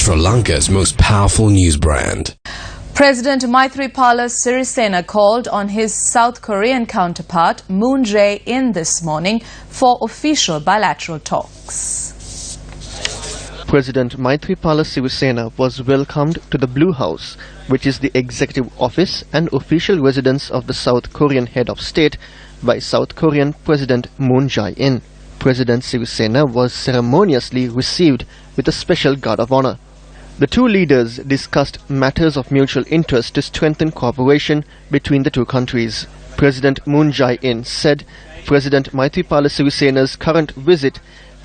Sri Lanka's most powerful news brand. President Maithripala Sirisena called on his South Korean counterpart Moon Jae-in this morning for official bilateral talks. President Maithripala Sirisena was welcomed to the Blue House, which is the executive office and official residence of the South Korean head of state, by South Korean President Moon Jae-in. President Sirisena was ceremoniously received with a special guard of honor. The two leaders discussed matters of mutual interest to strengthen cooperation between the two countries. President Moon Jae-in said President Maithripala Sirisena's current visit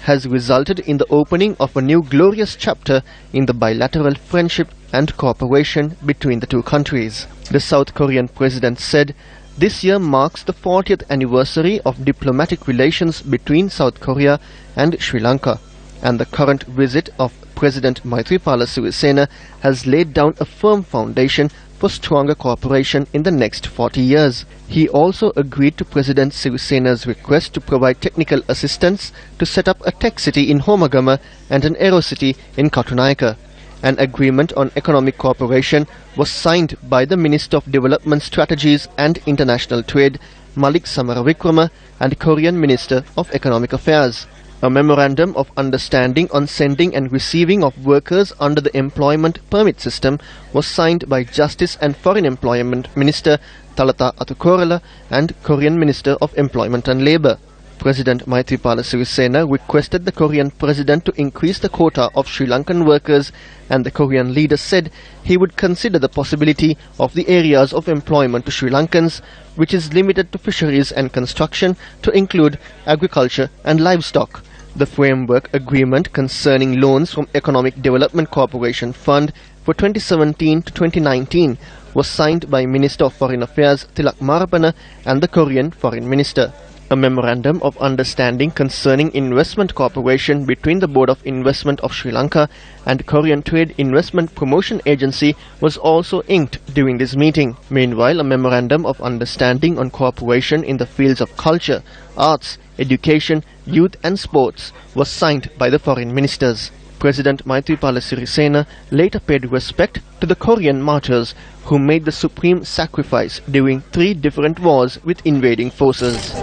has resulted in the opening of a new glorious chapter in the bilateral friendship and cooperation between the two countries. The South Korean president said this year marks the 40th anniversary of diplomatic relations between South Korea and Sri Lanka, and the current visit of President Maithripala Sirisena has laid down a firm foundation for stronger cooperation in the next 40 years. He also agreed to President Sirisena's request to provide technical assistance to set up a tech city in Homagama and an aero city in Katunayaka. An agreement on economic cooperation was signed by the Minister of Development Strategies and International Trade, Malik Samaravikrama, and Korean Minister of Economic Affairs. A memorandum of understanding on sending and receiving of workers under the employment permit system was signed by Justice and Foreign Employment Minister Talata Atukorala and Korean Minister of Employment and Labour. President Maithripala Sirisena requested the Korean president to increase the quota of Sri Lankan workers, and the Korean leader said he would consider the possibility of the areas of employment to Sri Lankans, which is limited to fisheries and construction, to include agriculture and livestock. The framework agreement concerning loans from Economic Development Corporation Fund for 2017 to 2019 was signed by Minister of Foreign Affairs Tilak Marapana and the Korean Foreign Minister. A memorandum of understanding concerning investment cooperation between the Board of Investment of Sri Lanka and Korean Trade Investment Promotion Agency was also inked during this meeting. Meanwhile, a memorandum of understanding on cooperation in the fields of culture, arts, education, youth and sports was signed by the foreign ministers. President Maithripala Sirisena later paid respect to the Korean martyrs who made the supreme sacrifice during 3 different wars with invading forces.